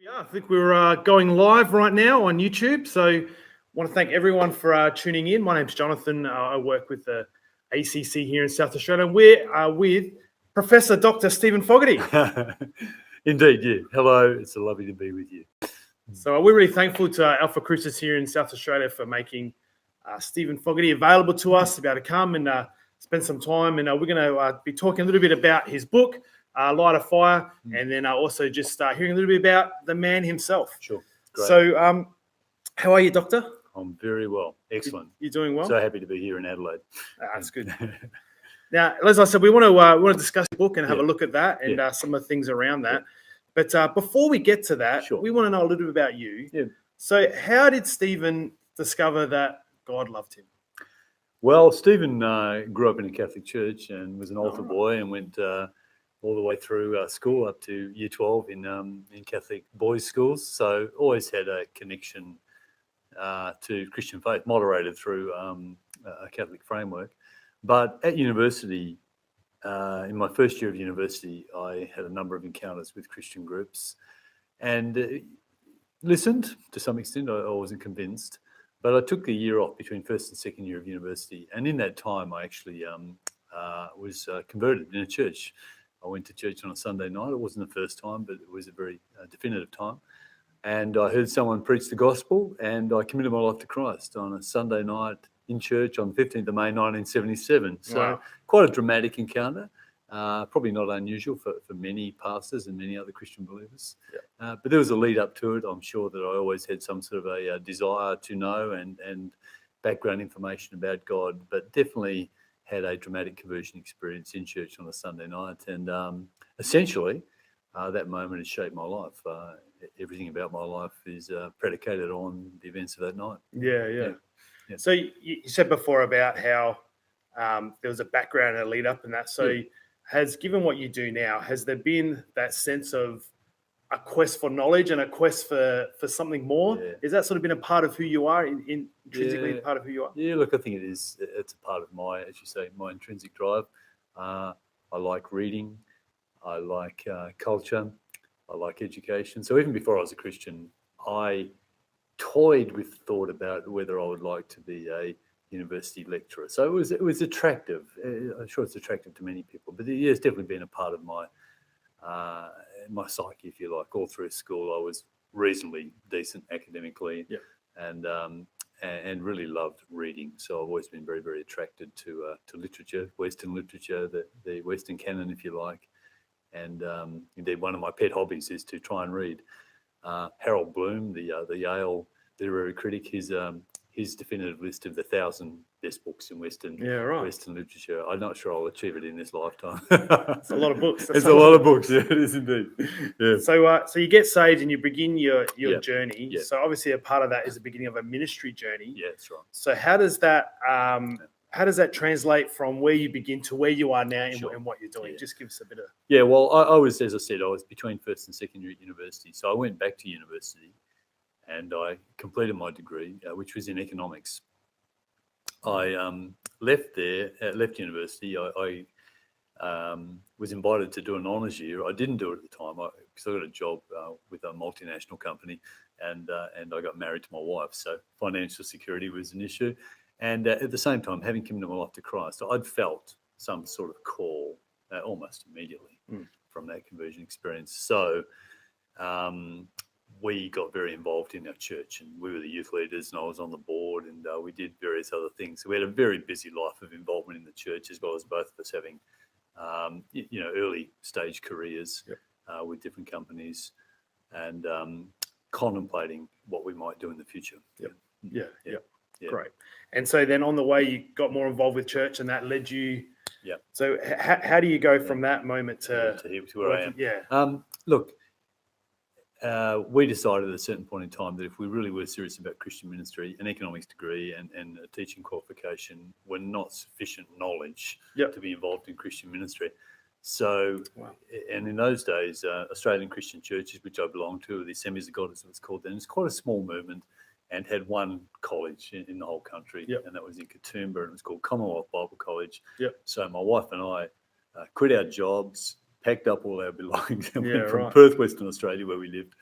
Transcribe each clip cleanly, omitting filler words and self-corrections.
Yeah, I think we're going live right now on YouTube. So I want to thank everyone for tuning in. My name's Jonathan. I work with the ACC here in South Australia. We're with Professor Dr. Stephen Fogarty. Indeed, yeah. Hello, it's lovely to be with you. So we're really thankful to Alpha Crucis here in South Australia for making Stephen Fogarty available to us to be able to come and spend some time. And we're going to be talking a little bit about his book, Light a Fire, and then also just hearing a little bit about the man himself. Sure. Great. So how are you, Doctor? I'm very well. Excellent. You're doing well? So happy to be here in Adelaide. That's good. Now, as I said, we want to discuss the book and have a look at that and some of the things around that. But before we get to that, we want to know a little bit about you. Yeah. So how did Stephen discover that God loved him? Well, Stephen grew up in a Catholic church and was an altar boy and went all the way through school up to year 12 in Catholic boys' schools. So always had a connection to Christian faith, moderated through a Catholic framework. But at university, in my first year of university, I had a number of encounters with Christian groups and listened to some extent. I wasn't convinced, but I took the year off between first and second year of university. And in that time, I actually was converted in a church. I went to church on a Sunday night. It wasn't the first time, but it was a very definitive time. And I heard someone preach the gospel, and I committed my life to Christ on a Sunday night in church on 15th of May 1977. So quite a dramatic encounter, probably not unusual for many pastors and many other Christian believers. Yeah. But there was a lead up to it. I'm sure that I always had some sort of a desire to know and background information about God, but definitely had a dramatic conversion experience in church on a Sunday night. And essentially, that moment has shaped my life. Everything about my life is predicated on the events of that night. Yeah. So you said before about how there was a background and a lead up in that. So given what you do now, has there been that sense of a quest for knowledge and a quest for something more? Yeah. Is that sort of been a part of who you are, intrinsically part of who you are? Yeah, look, I think it is. It's a part of my, as you say, my intrinsic drive. I like reading. I like culture. I like education. So even before I was a Christian, I toyed with thought about whether I would like to be a university lecturer. So it was attractive. I'm sure it's attractive to many people, but it's definitely been a part of my psyche, if you like. All through school, I was reasonably decent academically, and really loved reading. So I've always been very, very attracted to literature, Western literature, the Western canon, if you like. And indeed, one of my pet hobbies is to try and read. Harold Bloom, the Yale literary critic, his definitive list of the 1,000 best books in Western literature. I'm not sure I'll achieve it in this lifetime. It's a lot of books. It's a lot of books. Yeah, it is indeed. Yeah. So you get saved and you begin your journey. Yeah. So obviously a part of that is the beginning of a ministry journey. Yeah, that's right. So how does that translate from where you begin to where you are now and what you're doing? Yeah. Just give us a bit of... Yeah, well, I was, as I said, I was between first and second year at university. So I went back to university and I completed my degree, which was in economics. I left university. I was invited to do an honours year. I didn't do it at the time because I got a job with a multinational company and I got married to my wife. So financial security was an issue. And at the same time, having committed my life to Christ, I'd felt some sort of call almost immediately from that conversion experience. So we got very involved in our church, and we were the youth leaders, and I was on the board, and we did various other things. So we had a very busy life of involvement in the church, as well as both of us having, early stage careers with different companies, and contemplating what we might do in the future. Yeah. Great. And so then on the way, you got more involved with church, and that led you. Yeah. So how do you go from that moment to where I am? Yeah. Look, we decided at a certain point in time that if we really were serious about Christian ministry, an economics degree and a teaching qualification were not sufficient knowledge to be involved in Christian ministry. So, and in those days, Australian Christian churches, which I belonged to, the Assemblies of God, as it was called then, it was quite a small movement and had one college in the whole country, and that was in Katoomba, and it was called Commonwealth Bible College. So my wife and I quit our jobs, packed up all our belongings, and went from Perth, Western Australia, where we lived,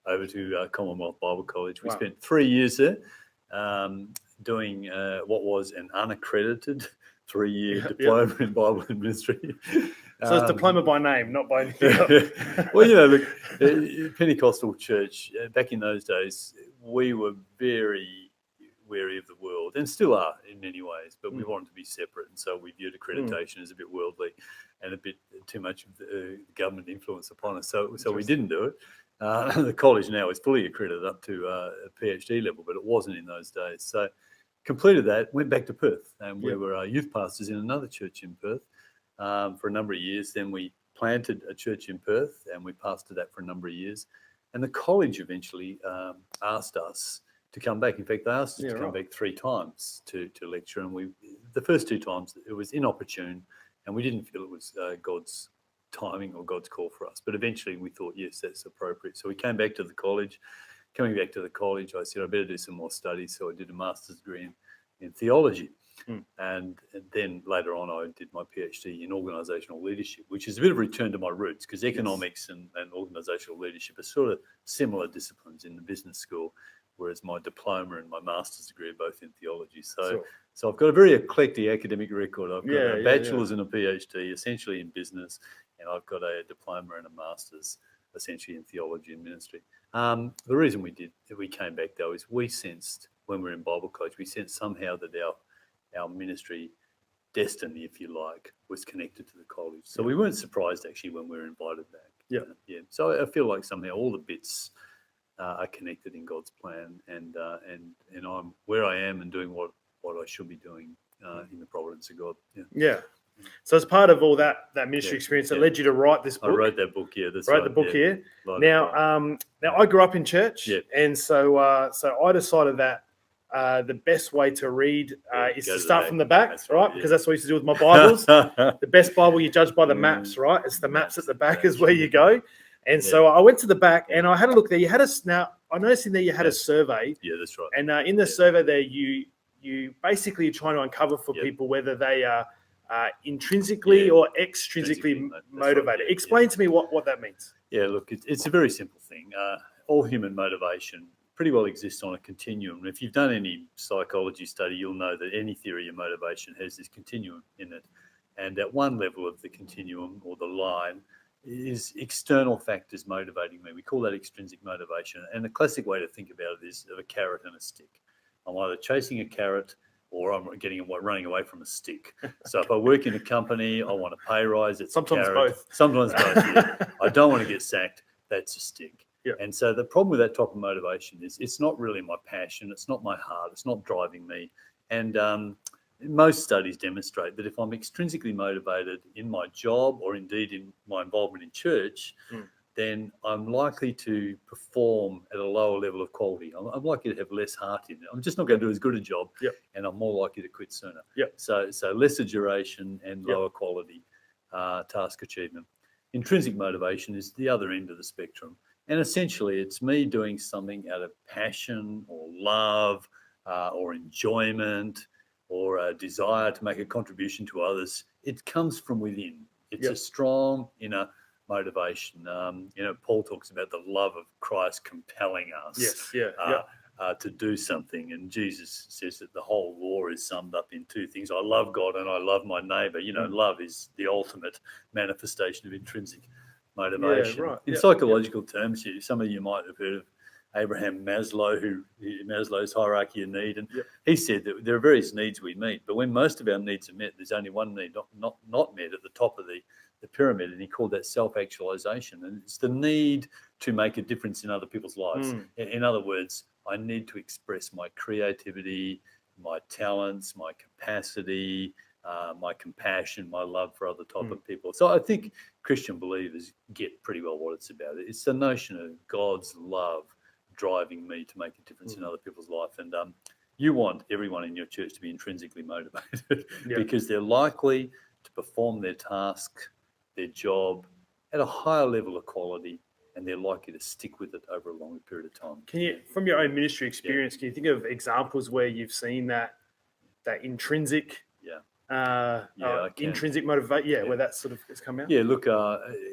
over to Commonwealth Bible College. We Wow. spent 3 years there doing what was an unaccredited 3-year diploma in Bible and ministry. So it's diploma by name, not by anything else. Well, you know, look, Pentecostal church, back in those days, we were very wary of the world, and still are in many ways, but we wanted to be separate, and so we viewed accreditation as a bit worldly and a bit too much of the government influence upon us. So we didn't do it. The college now is fully accredited up to a PhD level, but it wasn't in those days. So completed that, went back to Perth, and we were youth pastors in another church in Perth for a number of years. Then we planted a church in Perth, and we pastored that for a number of years. And the college eventually asked us to come back. In fact, they asked us to come back 3 times to lecture, and the first 2 times it was inopportune, and we didn't feel it was God's timing or God's call for us. But eventually we thought, yes, that's appropriate. So we came back to the college. Coming back to the college, I said, I better do some more studies. So I did a master's degree in theology. And then later on, I did my PhD in organisational leadership, which is a bit of a return to my roots, because economics and organisational leadership are sort of similar disciplines in the business school, whereas my diploma and my master's degree are both in theology. So I've got a very eclectic academic record. I've got a bachelor's and a PhD, essentially in business, and I've got a diploma and a master's, essentially in theology and ministry. The reason we came back, though, is we sensed when we were in Bible college, we sensed somehow that our ministry destiny, if you like, was connected to the college. So we weren't surprised, actually, when we were invited back. So I feel like somehow all the bits are connected in God's plan, and I'm where I am and doing what I should be doing in the providence of God. So as part of all that ministry experience that led you to write this book. I wrote that book, that's wrote the book here. Now I grew up in church, and so I decided that the best way to read is to start from the back, right? Because that's what I used to do with my Bibles. The best Bible you judge by the maps, right? It's the maps at the back is where you go. And so I went to the back and I had a look there. You had I noticed in there you had a survey. Yeah, that's right. And in the survey there, you basically are trying to uncover for people whether they are intrinsically or extrinsically motivated. Right, Explain to me what that means. Yeah, look, it's a very simple thing. All human motivation pretty well exists on a continuum. If you've done any psychology study, you'll know that any theory of motivation has this continuum in it. And at one level of the continuum or the line is external factors motivating me. We call that extrinsic motivation. And the classic way to think about it is of a carrot and a stick. I'm either chasing a carrot or I'm running away from a stick. So if I work in a company, I want a pay rise. It's sometimes a carrot. both. Sometimes both. Yeah. I don't want to get sacked. That's a stick. Yeah. And so the problem with that type of motivation is it's not really my passion. It's not my heart. It's not driving me. And most studies demonstrate that if I'm extrinsically motivated in my job or indeed in my involvement in church, then I'm likely to perform at a lower level of quality. I'm likely to have less heart in it. I'm just not going to do as good a job, and I'm more likely to quit sooner. So lesser duration and lower quality task achievement. Intrinsic motivation is the other end of the spectrum. And essentially, it's me doing something out of passion or love or enjoyment or a desire to make a contribution to others. It comes from within. It's a strong inner motivation. Paul talks about the love of Christ compelling us to do something. And Jesus says that the whole law is summed up in 2 things. I love God and I love my neighbour. Love is the ultimate manifestation of intrinsic motivation. In psychological terms, some of you might have heard of Abraham Maslow, Maslow's hierarchy of need, and he said that there are various needs we meet, but when most of our needs are met, there's only one need not met at the top of the pyramid, and he called that self-actualization, and it's the need to make a difference in other people's lives. In other words, I need to express my creativity, my talents, my capacity, my compassion, my love for other type of people. So I think Christian believers get pretty well what it's about. It's the notion of God's love driving me to make a difference in other people's life. And you want everyone in your church to be intrinsically motivated because they're likely to perform their task, their job at a higher level of quality, and they're likely to stick with it over a longer period of time. Can you, from your own ministry experience, can you think of examples where you've seen that intrinsic intrinsic motivation, where that sort of has come out? Yeah, look,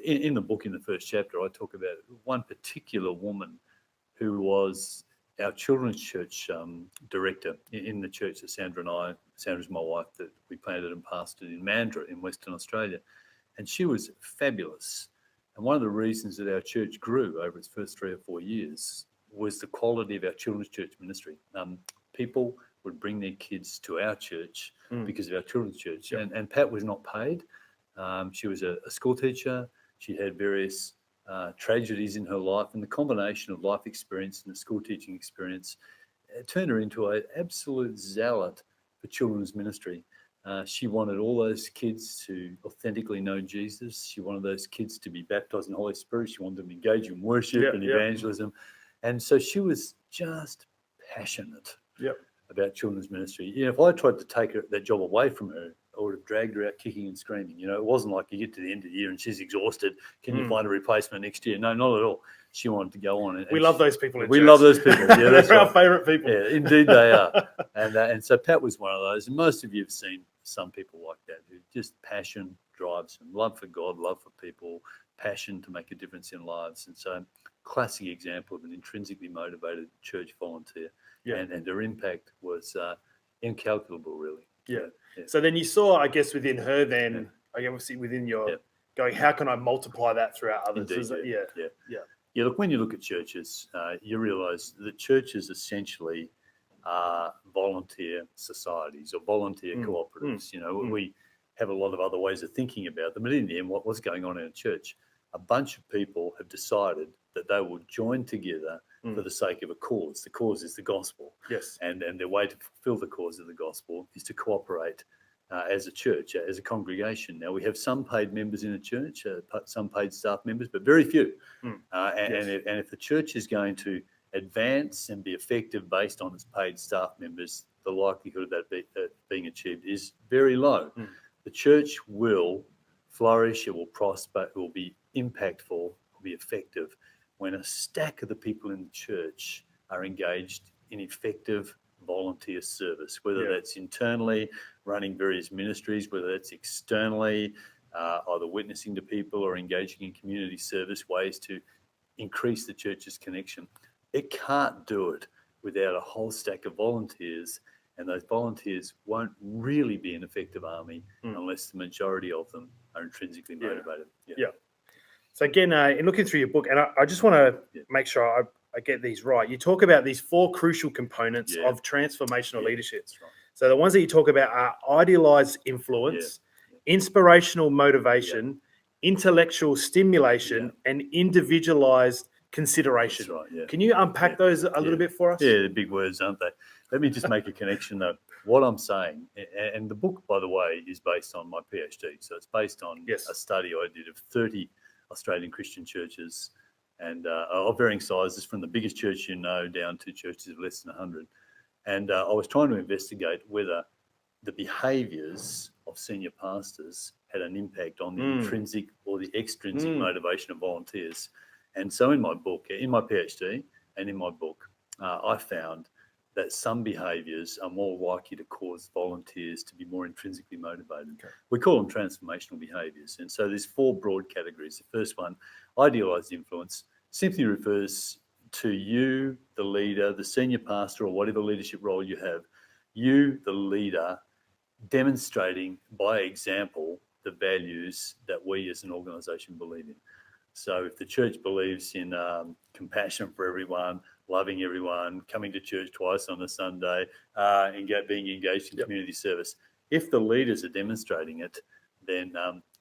in the book, in the first chapter, I talk about one particular woman who was our children's church director in the church that Sandra's my wife, that we planted and pastored in Mandurah in Western Australia. And she was fabulous. And one of the reasons that our church grew over its first 3 or 4 years was the quality of our children's church ministry. People would bring their kids to our church because of our children's church. Yep. And Pat was not paid. She was a school teacher. She had various tragedies in her life, and the combination of life experience and the school teaching experience turned her into an absolute zealot for children's ministry. She wanted all those kids to authentically know Jesus. She wanted those kids to be baptized in the Holy Spirit. She wanted them to engage in worship and evangelism. And so she was just passionate about children's ministry. If I tried to take that job away from her, I would have dragged her out kicking and screaming. It wasn't like you get to the end of the year and she's exhausted. Can you find a replacement next year? No, not at all. She wanted to go on. We love those people in We church. love those people. Yeah, that's They're our right. favourite people. Yeah, indeed they are. And so Pat was one of those. And most of you have seen some people like that who just passion drives them. Love for God, love for people, passion to make a difference in lives. And so classic example of an intrinsically motivated church volunteer. Yeah. And their impact was incalculable, really. Yeah. So then you saw, I guess, within her then, obviously within your going, how can I multiply that throughout others? Indeed, Yeah. Yeah, look, when you look at churches, you realise that churches essentially are volunteer societies or volunteer cooperatives. We have a lot of other ways of thinking about them. But in the end, what's going on in a church? A bunch of people have decided that they will join together for the sake of a cause. The cause is the gospel. Yes. And their way to fulfill the cause of the gospel is to cooperate as a church, as a congregation. Now, we have some paid members in a church, some paid staff members, but very few. And if the church is going to advance and be effective based on its paid staff members, the likelihood of that being achieved is very low. The church will flourish, it will prosper, it will be impactful, it will be effective when a stack of the people in the church are engaged in effective volunteer service, whether that's internally running various ministries, whether that's externally, either witnessing to people or engaging in community service, ways to increase the church's connection. It can't do it without a whole stack of volunteers, and those volunteers won't really be an effective army unless the majority of them are intrinsically motivated. Yeah. So again, in looking through your book, and I just want to make sure I get these right. You talk about these 4 crucial components of transformational leadership. Right. So the ones that you talk about are idealized influence, inspirational motivation, intellectual stimulation, and individualized consideration. That's right, Can you unpack those a little bit for us? Yeah, they're big words, aren't they? Let me just make a connection, though. What I'm saying, and the book, by the way, is based on my PhD. So it's based on a study I did of 30 Australian Christian churches and of varying sizes, from the biggest church down to churches of less than 100. And I was trying to investigate whether the behaviours of senior pastors had an impact on the intrinsic or the extrinsic motivation of volunteers. And so in my book, in my PhD and in my book, I found that some behaviours are more likely to cause volunteers to be more intrinsically motivated. Okay. We call them transformational behaviours. And so there's 4 broad categories. The first one, idealised influence, simply refers to you, the leader, the senior pastor, or whatever leadership role you have, you, the leader, demonstrating by example the values that we as an organisation believe in. So if the church believes in compassion for everyone, loving everyone, coming to church twice on a Sunday, and being engaged in community service, if the leaders are demonstrating it, then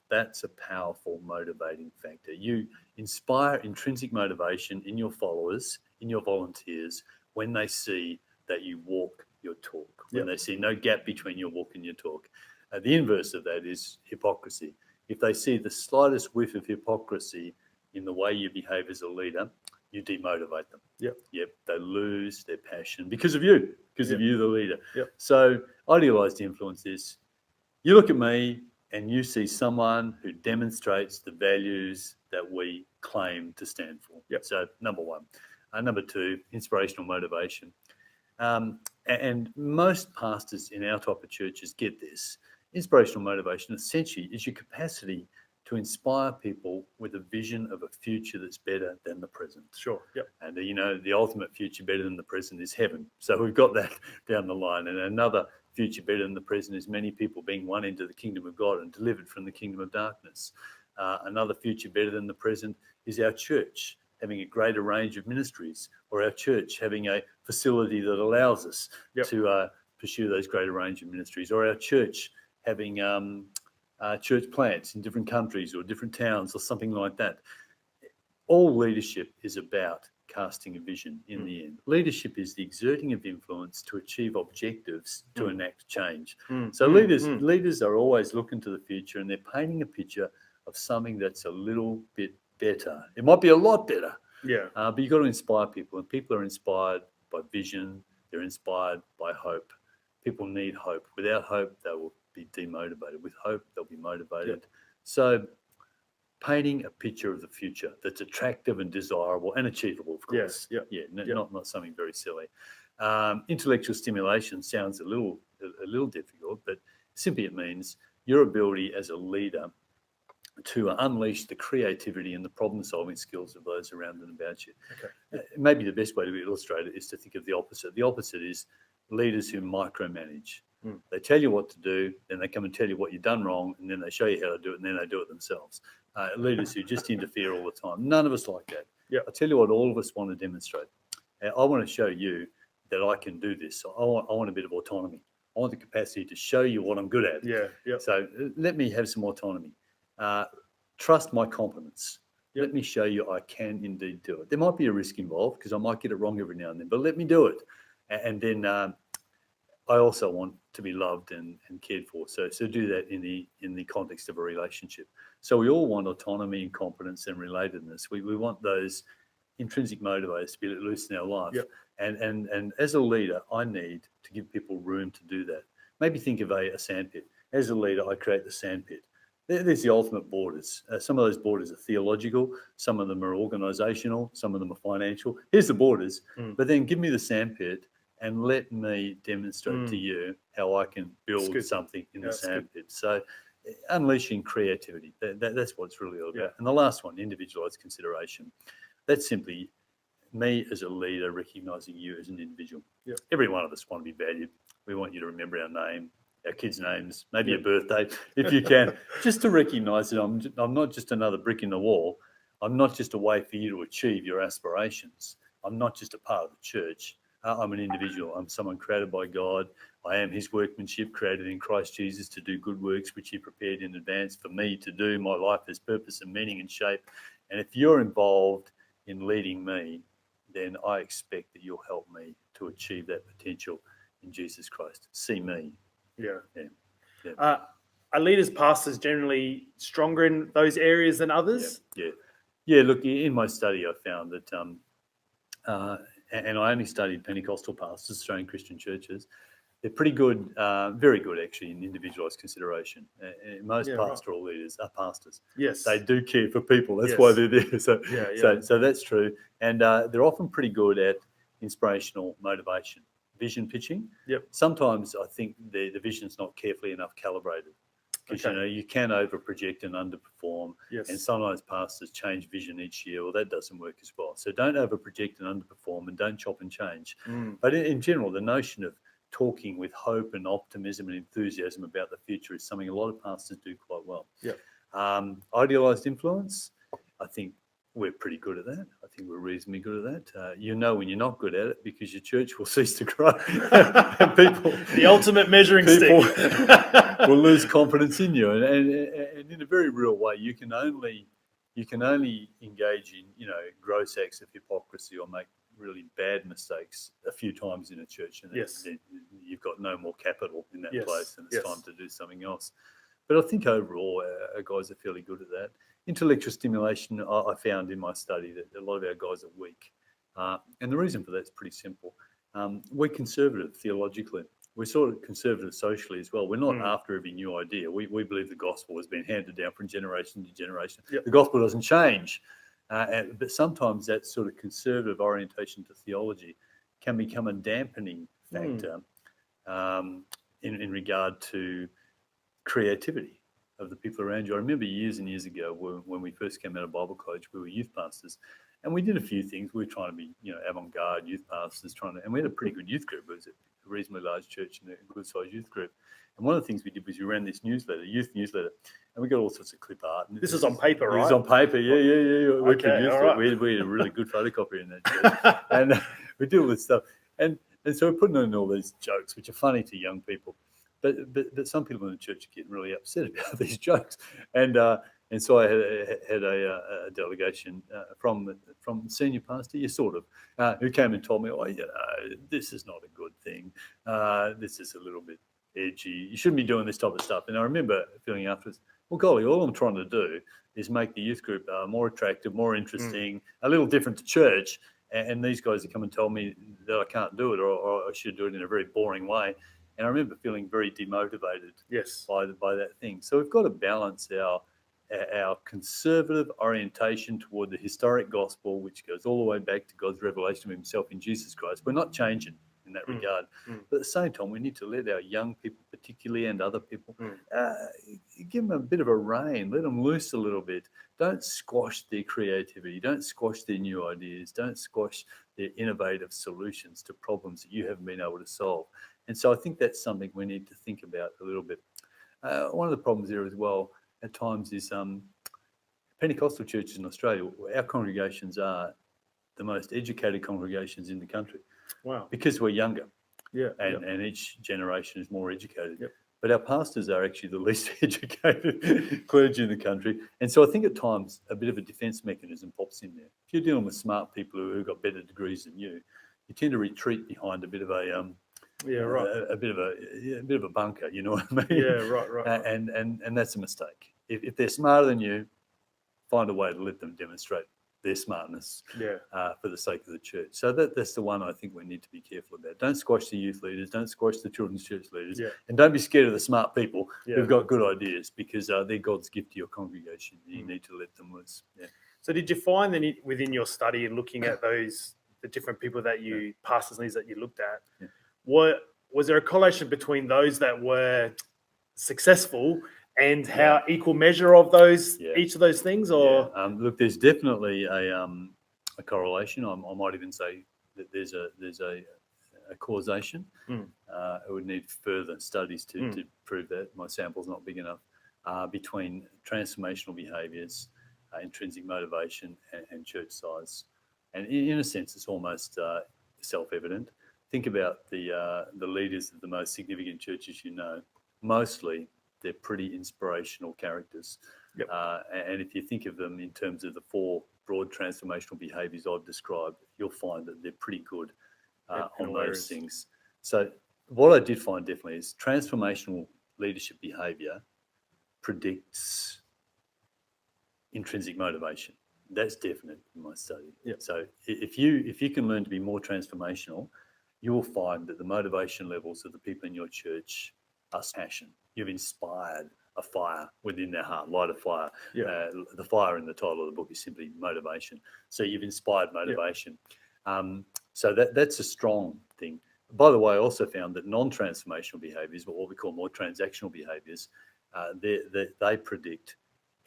that's a powerful motivating factor. You inspire intrinsic motivation in your followers, in your volunteers, when they see that you walk your talk, when they see no gap between your walk and your talk. The inverse of that is hypocrisy. If they see the slightest whiff of hypocrisy in the way you behave as a leader, you demotivate them. They lose their passion because of you, the leader. So idealised influence is, you look at me and you see someone who demonstrates the values that we claim to stand for. So number 1. Number 2, inspirational motivation. And most pastors in our type of churches get this. Inspirational motivation essentially is your capacity to inspire people with a vision of a future that's better than the present. Sure. Yep. And the ultimate future better than the present is heaven. So we've got that down the line. And another future better than the present is many people being won into the kingdom of God and delivered from the kingdom of darkness. Another future better than the present is our church having a greater range of ministries, or our church having a facility that allows us to pursue those greater range of ministries, or our church having church plants in different countries or different towns or something like that. All leadership is about casting a vision in the end. Leadership is the exerting of influence to achieve objectives to enact change. So leaders are always looking to the future, and they're painting a picture of something that's a little bit better. It might be a lot better. Yeah. But you've got to inspire people, and people are inspired by vision. They're inspired by hope. People need hope. Without hope, they will be demotivated. With hope, they'll be motivated. So painting a picture of the future that's attractive and desirable and achievable, of course. Not something very silly. Intellectual stimulation sounds a little difficult, but simply it means your ability as a leader to unleash the creativity and the problem-solving skills of those around and about you. Maybe the best way to illustrate it is to think of the opposite. The opposite is leaders who micromanage. They tell you what to do, then they come and tell you what you've done wrong, and then they show you how to do it, and then they do it themselves. Leaders who just interfere all the time. None of us like that. I tell you what, all of us want to demonstrate. I want to show you that I can do this. I want a bit of autonomy. I want the capacity to show you what I'm good at. So let me have some autonomy. Trust my competence. Let me show you I can indeed do it. There might be a risk involved because I might get it wrong every now and then, but let me do it. And then I also want to be loved and cared for. So do that in the context of a relationship. So we all want autonomy and competence and relatedness. We want those intrinsic motivators to be let loose in our life. And as a leader, I need to give people room to do that. Maybe think of a sandpit. As a leader, I create the sandpit. There's the ultimate borders. Some of those borders are theological. Some of them are organisational. Some of them are financial. Here's the borders. But then give me the sandpit and let me demonstrate to you how I can build something in the sandpit. So unleashing creativity, that's what it's really all about. And the last one, individualised consideration. That's simply me as a leader recognising you as an individual. Every one of us want to be valued. We want you to remember our name, our kids' names, maybe your birthday, if you can, just to recognise that I'm not just another brick in the wall. I'm not just a way for you to achieve your aspirations. I'm not just a part of the church. I'm an individual. I'm someone created by God. I am his workmanship, created in Christ Jesus to do good works, which he prepared in advance for me to do. My life has purpose and meaning and shape. And if you're involved in leading me, then I expect that you'll help me to achieve that potential in Jesus Christ. See me. Are leaders, pastors generally stronger in those areas than others? Look, in my study, I found that, and I only studied Pentecostal pastors, Australian Christian churches. They're pretty good, very good actually, in individualised consideration. Most pastoral leaders are pastors. They do care for people. That's why they're there. So that's true. And they're often pretty good at inspirational motivation. Vision pitching. Sometimes I think the vision's not carefully enough calibrated because you can over project and underperform, and sometimes pastors change vision each year. Well, that doesn't work as well. So don't over project and underperform, and don't chop and change. But in general, the notion of talking with hope and optimism and enthusiasm about the future is something a lot of pastors do quite well. Idealised influence, I think we're pretty good at that. I think we're reasonably good at that. You know when you're not good at it because your church will cease to grow. And people, the ultimate measuring stick, will lose confidence in you. And in a very real way, you can only engage in gross acts of hypocrisy or make really bad mistakes a few times in a church, and then you've got no more capital in that place, and it's time to do something else. But I think overall, our guys are fairly good at that. Intellectual stimulation, I found in my study that a lot of our guys are weak. And the reason for that is pretty simple. We're conservative theologically. We're sort of conservative socially as well. We're not after every new idea. We believe the gospel has been handed down from generation to generation. The gospel doesn't change. But sometimes that sort of conservative orientation to theology can become a dampening factor in regard to creativity. of the people around you. I remember years and years ago when we first came out of Bible college, we were youth pastors, and we did a few things. We were trying to be, avant-garde youth pastors, and we had a pretty good youth group. It was a reasonably large church and a good-sized youth group. And one of the things we did was we ran this youth newsletter, and we got all sorts of clip art. And this is on paper, right? This is on paper, yeah. We produced right. it. We had a really good photocopier in that church, and we did all this stuff. And so we're putting in all these jokes, which are funny to young people. But some people in the church are getting really upset about these jokes. And so I had a delegation from the senior pastor, who came and told me, this is not a good thing. This is a little bit edgy. You shouldn't be doing this type of stuff. And I remember feeling afterwards, well, golly, all I'm trying to do is make the youth group more attractive, more interesting, a little different to church. And these guys have come and told me that I can't do it, or I should do it in a very boring way. And I remember feeling very demotivated by that thing. So we've got to balance our conservative orientation toward the historic gospel, which goes all the way back to God's revelation of himself in Jesus Christ. We're not changing in that regard. But at the same time, we need to let our young people, particularly, and other people, give them a bit of a rein, let them loose a little bit. Don't squash their creativity. Don't squash their new ideas. Don't squash their innovative solutions to problems that you haven't been able to solve. And so I think that's something we need to think about a little bit. One of the problems there as well at times is Pentecostal churches in Australia, our congregations are the most educated congregations in the country. Wow. Because we're younger. Yeah. And each generation is more educated. Yep. But our pastors are actually the least educated clergy in the country. And so I think at times a bit of a defence mechanism pops in there. If you're dealing with smart people who've got better degrees than you tend to retreat behind a bit of a a bit of a bunker, you know what I mean? Yeah, right. And that's a mistake. If they're smarter than you, find a way to let them demonstrate their smartness for the sake of the church. So that's the one I think we need to be careful about. Don't squash the youth leaders, don't squash the children's church leaders, and don't be scared of the smart people who've got good ideas, because they're God's gift to your congregation. You need to let them loose. Yeah. So did you find that within your study and looking at the different people that you, pastors' leaders that you looked at, was there a correlation between those that were successful and how equal measure of those each of those things? Or look, there's definitely a correlation. I might even say that there's a causation. I would need further studies to prove that. My sample's not big enough. Between transformational behaviours, intrinsic motivation, and church size. And in a sense, it's almost self-evident. Think about the leaders of the most significant churches you know. Mostly, they're pretty inspirational characters. Yep. And if you think of them in terms of the four broad transformational behaviours I've described, you'll find that they're pretty good on those things. So what I did find definitely is transformational leadership behaviour predicts intrinsic motivation. That's definite in my study. Yep. So if you can learn to be more transformational, you will find that the motivation levels of the people in your church are passion. You've inspired a fire within their heart, light a fire. Yeah. The fire in the title of the book is simply motivation. So you've inspired motivation. So that's a strong thing. By the way, I also found that non-transformational behaviours, what we call more transactional behaviours, they predict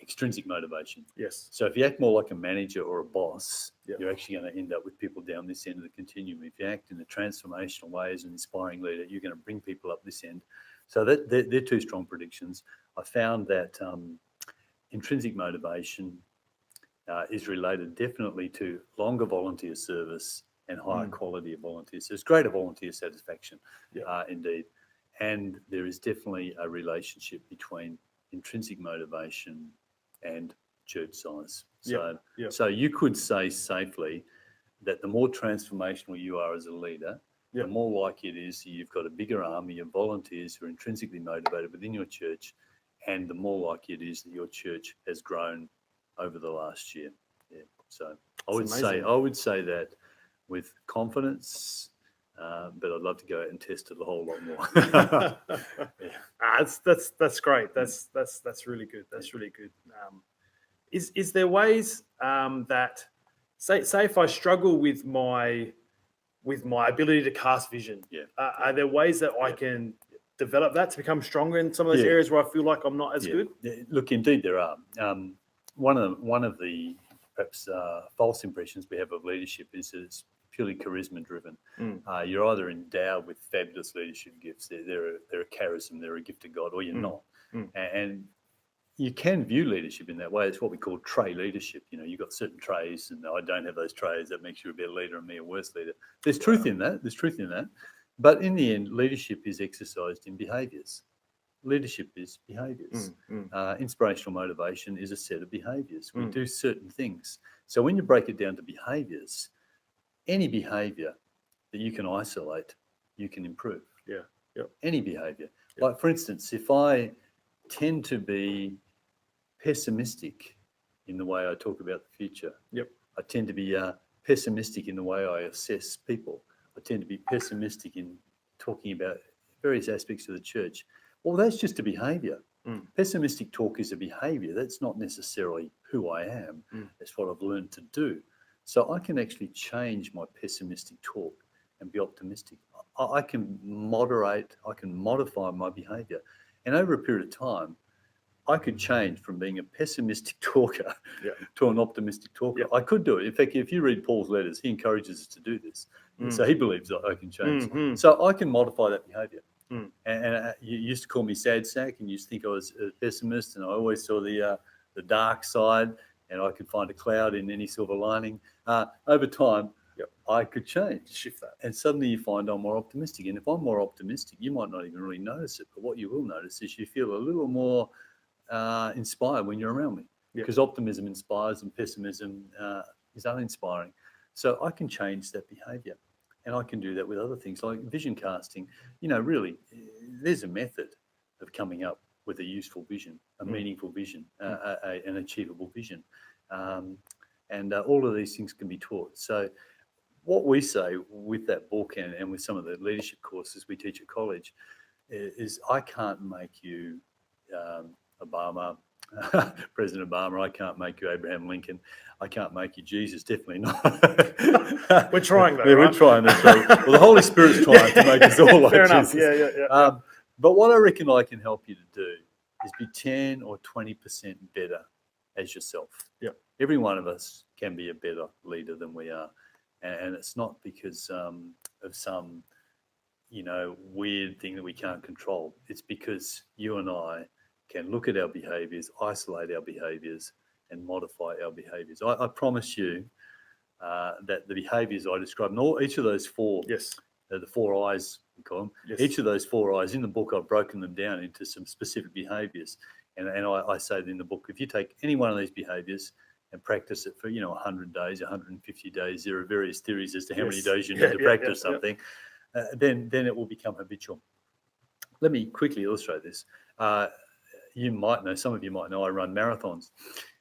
extrinsic motivation. Yes. So if you act more like a manager or a boss, you're actually going to end up with people down this end of the continuum. If you act in a transformational way as an inspiring leader, you're going to bring people up this end. So they're two strong predictions. I found that intrinsic motivation is related definitely to longer volunteer service and higher quality of volunteers. So there's greater volunteer satisfaction, indeed. And there is definitely a relationship between intrinsic motivation and church size. So you could say safely that the more transformational you are as a leader, the more likely it is that you've got a bigger army of volunteers who are intrinsically motivated within your church, and the more likely it is that your church has grown over the last year. Yeah. So I would say that with confidence, but I'd love to go out and test it a whole lot more. That's great. That's really good. That's really good. Is there ways that say if I struggle with my ability to cast vision, are there ways that I can develop that to become stronger in some of those areas where I feel like I'm not as good? Yeah, look, indeed there are. One of the perhaps false impressions we have of leadership is that it's purely charisma driven. You're either endowed with fabulous leadership gifts, they're a charism, they're a gift of God, or you're not. And you can view leadership in that way. It's what we call trait leadership. You've got certain traits, and I don't have those traits. That makes you a better leader and me a worse leader. There's truth in that. But in the end, leadership is exercised in behaviours. Leadership is behaviours. Inspirational motivation is a set of behaviours. We do certain things. So when you break it down to behaviours, any behaviour that you can isolate, you can improve. Any behaviour. Like, for instance, if I tend to be pessimistic in the way I talk about the future. I tend to be pessimistic in the way I assess people. I tend to be pessimistic in talking about various aspects of the church. Well, that's just a behaviour. Pessimistic talk is a behaviour. That's not necessarily who I am. That's what I've learned to do. So I can actually change my pessimistic talk and be optimistic. I can moderate, I can modify my behaviour. And over a period of time, I could change from being a pessimistic talker to an optimistic talker. I could do it. In fact, if you read Paul's letters, he encourages us to do this. So he believes that I can change. So I can modify that behaviour. And you used to call me sad sack, and you used to think I was a pessimist, and I always saw the dark side, and I could find a cloud in any silver lining. Over time, I could change. Shift that. And suddenly you find I'm more optimistic. And if I'm more optimistic, you might not even really notice it. But what you will notice is you feel a little more inspired when you're around me, because optimism inspires and pessimism is uninspiring. So I can change that behaviour, and I can do that with other things like vision casting. Really, there's a method of coming up with a useful vision, a meaningful vision, an achievable vision, and all of these things can be taught. So what we say with that book and with some of the leadership courses we teach at college is I can't make you Obama, President Obama. I can't make you Abraham Lincoln. I can't make you Jesus. Definitely not. We're trying though. Yeah, right? we're trying. That's right. Well, the Holy Spirit's trying to make us all like Fair enough. Jesus. Yeah. But what I reckon I can help you to do is be 10 or 20% better as yourself. Every one of us can be a better leader than we are, and it's not because of some weird thing that we can't control. It's because you and I can look at our behaviours, isolate our behaviours, and modify our behaviours. I promise you that the behaviours I described, and each of those four, the 4 eyes, we call them, each of those 4 eyes, in the book I've broken them down into some specific behaviours. And I say in the book, if you take any one of these behaviours and practice it for 100 days, 150 days, there are various theories as to how many days you need to practice something, then it will become habitual. Let me quickly illustrate this. You might know, some of you might know, I run marathons.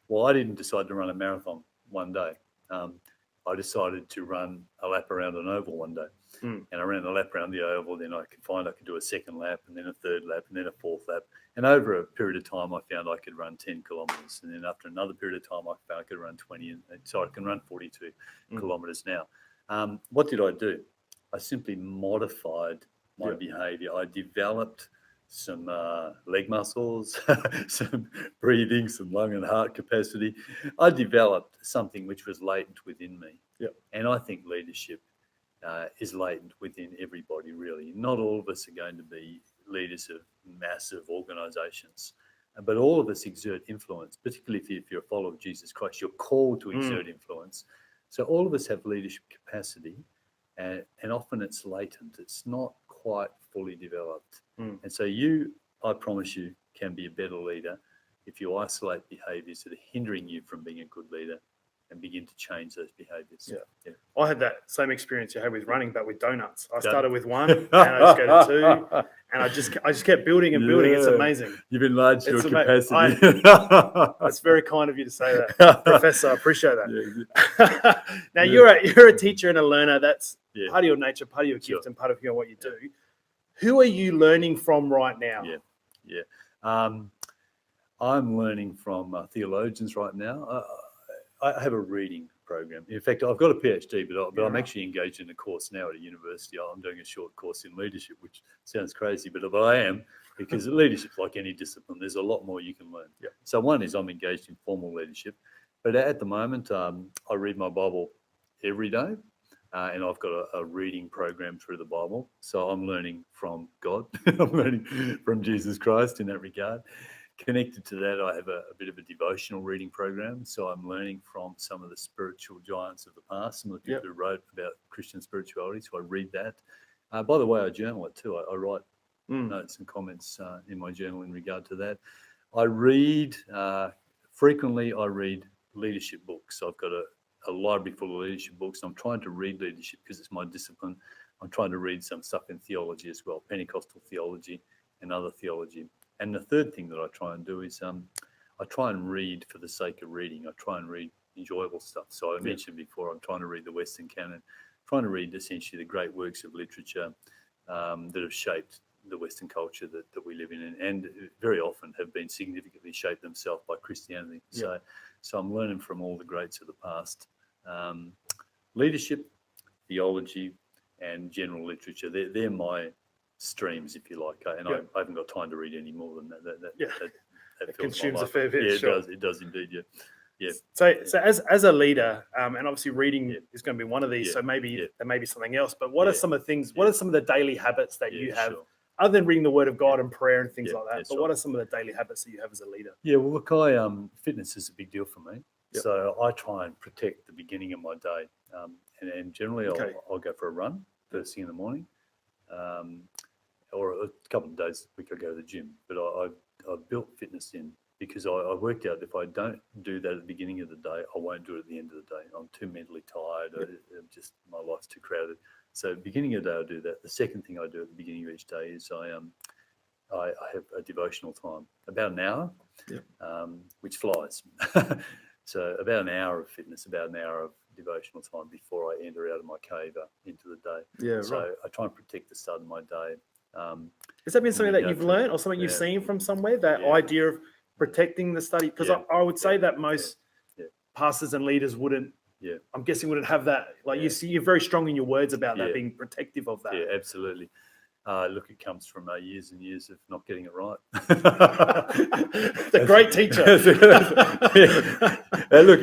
Well, I didn't decide to run a marathon one day. I decided to run a lap around an oval one day. And I ran a lap around the oval, then I could do a second lap, and then a third lap, and then a fourth lap. And over a period of time, I found I could run 10 kilometres. And then after another period of time, I found I could run 20. And so I can run 42 kilometres now. What did I do? I simply modified my behaviour. I developed some leg muscles, some breathing, some lung and heart capacity. I developed something which was latent within me. And I think leadership is latent within everybody, really. Not all of us are going to be leaders of massive organisations, but all of us exert influence, particularly if you're a follower of Jesus Christ. You're called to exert influence. So all of us have leadership capacity, and often it's latent. It's not quite fully developed. And so I promise you, can be a better leader if you isolate behaviours that are hindering you from being a good leader and begin to change those behaviours. I had that same experience you had with running, but with donuts. I started with 1, and I just go to 2, and I just kept building and building. It's amazing. You've enlarged your capacity. That's very kind of you to say that, Professor. I appreciate that. Now you're a teacher and a learner. That's part of your nature, part of your gift, and part of what you do. Who are you learning from right now? I'm learning from theologians right now. I have a reading program. In fact, I've got a PhD, but I'm right. actually engaged in a course now at a university. I'm doing a short course in leadership, which sounds crazy, but I am, because leadership's like any discipline. There's a lot more you can learn. Yep. So one is I'm engaged in formal leadership, but at the moment I read my Bible every day. And I've got a reading program through the Bible. So I'm learning from God. I'm learning from Jesus Christ in that regard. Connected to that, I have a bit of a devotional reading program. So I'm learning from some of the spiritual giants of the past, some of the people who wrote about Christian spirituality. So I read that. By the way, I journal it too. I write notes and comments in my journal in regard to that. I read, frequently I read leadership books. So I've got a library full of leadership books. I'm trying to read leadership because it's my discipline. I'm trying to read some stuff in theology as well, Pentecostal theology and other theology. And the third thing that I try and do is I try and read for the sake of reading. I try and read enjoyable stuff. So I mentioned before, I'm trying to read the Western canon, trying to read essentially the great works of literature that have shaped the Western culture that we live in, and very often have been significantly shaped themselves by Christianity. So I'm learning from all the greats of the past. Leadership, theology, and general literature, they're my streams, if you like. And I haven't got time to read any more than that. It consumes a fair bit. It does indeed, yeah. So as a leader, and obviously reading is going to be one of these. So maybe there may be something else. But what are some of the things? What are some of the daily habits that you have, other than reading the Word of God and prayer and things like that? But what are some of the daily habits that you have as a leader? Yeah, well, look, fitness is a big deal for me. So I try and protect the beginning of my day, and generally I'll go for a run first thing in the morning, or a couple of days a week I go to the gym. But I've built fitness in because I worked out if I don't do that at the beginning of the day, I won't do it at the end of the day. I'm too mentally tired. Just my life's too crowded. So beginning of the day I do that. The second thing I do at the beginning of each day is I have a devotional time, about an hour, which flies. So about an hour of fitness, about an hour of devotional time before I enter out of my cave into the day. So I try and protect the start of my day. Has that been something that you've learned or something you've seen from somewhere, that idea of protecting the study? Because I would say that most pastors and leaders wouldn't, I'm guessing wouldn't have that. Like you're very strong in your words about that, being protective of that. Yeah, absolutely. Look, it comes from years and years of not getting it right. The great teacher. Look,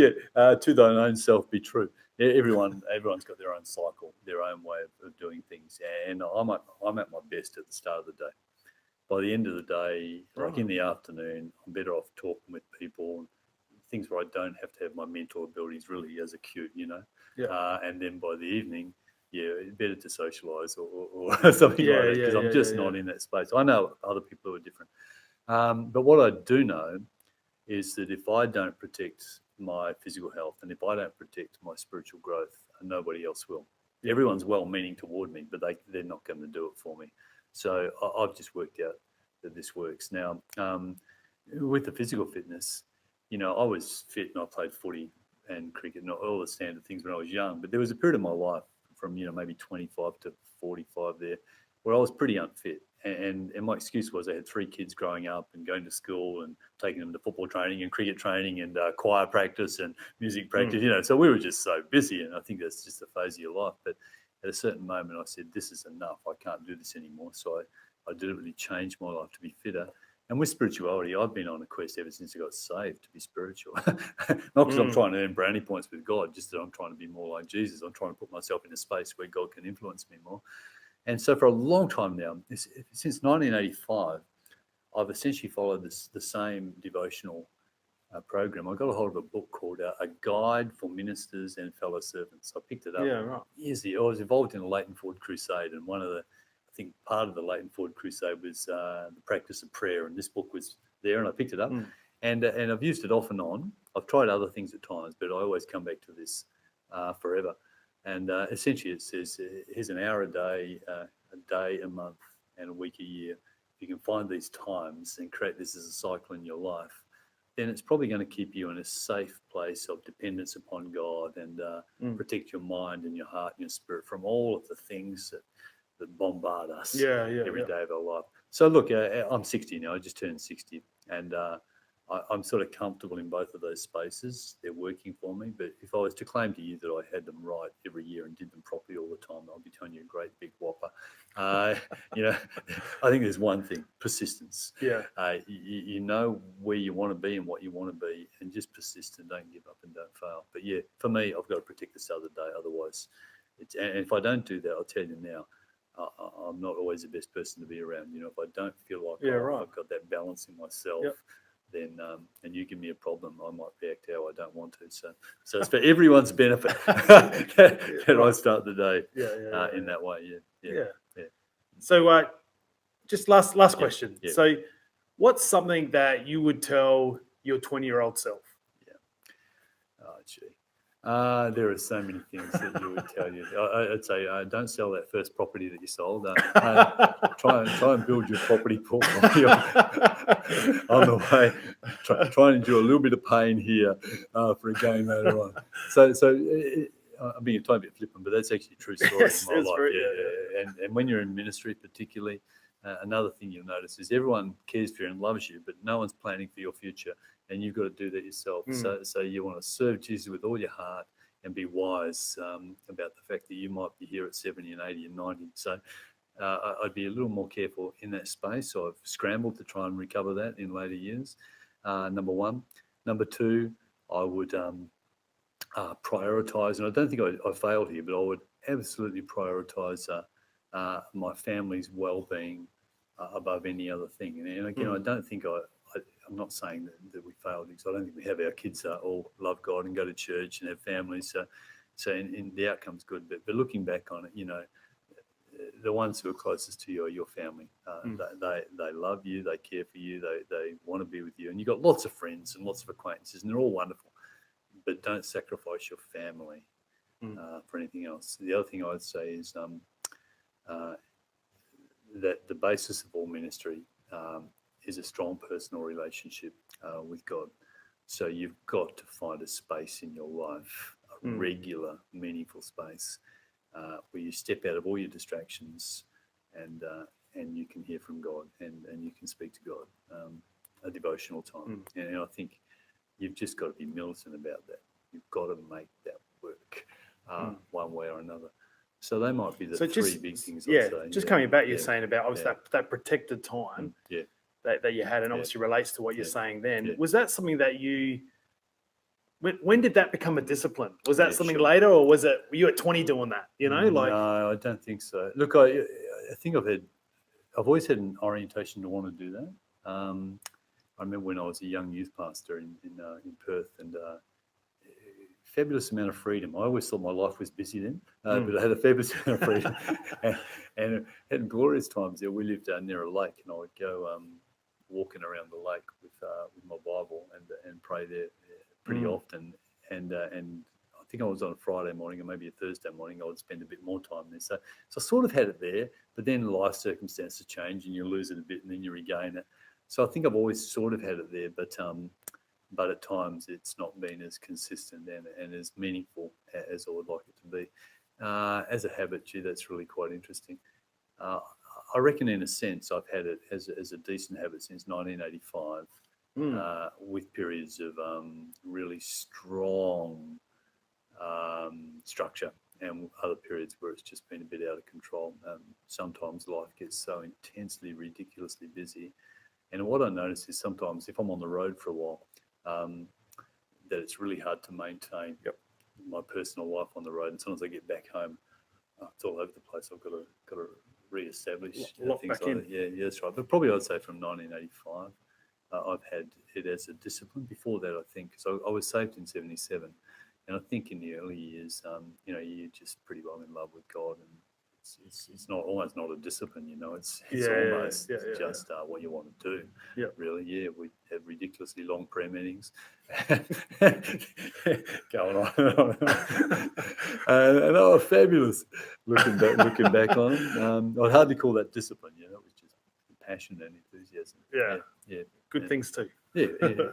to thine own self be true. Everyone's got their own cycle, their own way of doing things, and I'm at my best at the start of the day. By the end of the day, like in the afternoon, I'm better off talking with people, things where I don't have to have my mental abilities really as acute, and then by the evening, better to socialise or something like that, because I'm just not in that space. I know other people who are different. But what I do know is that if I don't protect my physical health and if I don't protect my spiritual growth, nobody else will. Everyone's well-meaning toward me, but they're not going to do it for me. So I've just worked out that this works. Now, with the physical fitness, I was fit and I played footy and cricket and all the standard things when I was young, but there was a period of my life from maybe 25 to 45 there where I was pretty unfit, and my excuse was I had 3 kids growing up and going to school and taking them to football training and cricket training and choir practice and music practice, so we were just so busy, and I think that's just a phase of your life. But at a certain moment I said, this is enough, I can't do this anymore. So I deliberately changed my life to be fitter. And with spirituality, I've been on a quest ever since I got saved to be spiritual. Not because I'm trying to earn brownie points with God, just that I'm trying to be more like Jesus. I'm trying to put myself in a space where God can influence me more. And so for a long time now, since 1985, I've essentially followed the same devotional program. I got a hold of a book called A Guide for Ministers and Fellow Servants. I picked it up years ago. I was involved in a Leighton Ford crusade, and I think part of the Leighton Ford crusade was the practice of prayer, and this book was there, and I picked it up, and I've used it off and on. I've tried other things at times, but I always come back to this forever. And essentially it says, here's an hour a day, a month, and a week a year. If you can find these times and create this as a cycle in your life, then it's probably going to keep you in a safe place of dependence upon God and protect your mind and your heart and your spirit from all of the things that bombard us every day of our life. So look, I'm 60 now. I just turned 60, and I'm sort of comfortable in both of those spaces. They're working for me. But if I was to claim to you that I had them right every year and did them properly all the time, I'll be telling you a great big whopper. I think there's one thing: persistence. Yeah. You know where you want to be and what you want to be, and just persist and don't give up and don't fail. But yeah, for me, I've got to protect this other day. Otherwise, and if I don't do that, I'll tell you now, I'm not always the best person to be around. If I don't feel like I've got that balance in myself, then and you give me a problem, I might react how I don't want to. So it's for everyone's benefit that I start the day in that way. Yeah. So just last question. Yeah. So what's something that you would tell your 20-year-old self? Oh, gee. There are so many things that you would tell you. I'd say don't sell that first property that you sold. Try and build your property portfolio on the way. Try and endure a little bit of pain here for a gain later on. So I'm being a tiny bit flippant, but that's actually a true story in my life. And when you're in ministry, particularly, another thing you'll notice is everyone cares for you and loves you, but no one's planning for your future. And you've got to do that yourself. So you want to serve Jesus with all your heart and be wise about the fact that you might be here at 70 and 80 and 90. So I'd be a little more careful in that space. So I've scrambled to try and recover that in later years, number one. Number two, I would prioritise, and I don't think I failed here, but I would absolutely prioritise my family's well-being above any other thing. And again, I don't think I'm not saying that we failed, because I don't think we have our kids all love God and go to church and have families. So in the outcome's good. But looking back on it, the ones who are closest to you are your family. They love you, they care for you, they want to be with you. And you've got lots of friends and lots of acquaintances, and they're all wonderful. But don't sacrifice your family for anything else. The other thing I'd say is that the basis of all ministry is a strong personal relationship with God. So you've got to find a space in your life, a regular, meaningful space where you step out of all your distractions and you can hear from God and you can speak to God, a devotional time. And I think you've just got to be militant about that. You've got to make that work one way or another. So they might be the three big things. Yeah, just coming back, you're saying about obviously that protected time. That you had, and obviously relates to what you're saying then. Was that something that when did that become a discipline? Was that something later, or were you at 20 doing that? No, I don't think so. Look, I think I've always had an orientation to want to do that. I remember when I was a young youth pastor in Perth, and fabulous amount of freedom. I always thought my life was busy then, but I had a fabulous amount of freedom, and had glorious times there. We lived near a lake, and I would go walking around the lake with my Bible and pray there pretty often. And I think I was on a Friday morning or maybe a Thursday morning. I would spend a bit more time there. So I sort of had it there, but then life circumstances change and you lose it a bit and then you regain it. So I think I've always sort of had it there, but at times it's not been as consistent and as meaningful as I would like it to be. As a habit, that's really quite interesting. I reckon in a sense I've had it as a decent habit since 1985, with periods of really strong structure and other periods where it's just been a bit out of control. Sometimes life gets so intensely, ridiculously busy. And what I notice is sometimes if I'm on the road for a while, that it's really hard to maintain my personal life on the road. And sometimes I get back home, it's all over the place. I've got to re-establish things like that. Yeah, that's right. But probably I'd say from 1985, I've had it as a discipline. Before that, I think, so I was saved in 77. And I think in the early years, you're just pretty well in love with God, and it's almost not a discipline, it's almost just what you want to do. Yeah, really. Yeah, we have ridiculously long prayer meetings, going on and on. And they were fabulous. Looking back on them, I'd hardly call that discipline. It was just passion and enthusiasm. Yeah. Good things too. Yeah,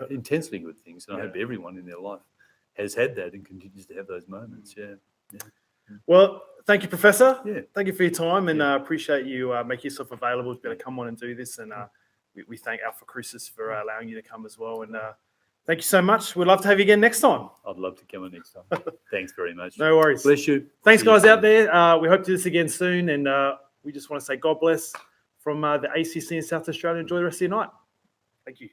intensely good things, and I hope everyone in their life has had that and continues to have those moments. Yeah. Well, thank you, Professor. Yeah. Thank you for your time, and appreciate you making yourself available to be able to come on and do this. And we thank Alpha Crucis for allowing you to come as well. And thank you so much. We'd love to have you again next time. I'd love to come on next time. Thanks very much. No worries. Bless you. Thanks, See you guys, soon. out there. We hope to do this again soon. And we just want to say God bless from the ACC in South Australia. Enjoy the rest of your night. Thank you.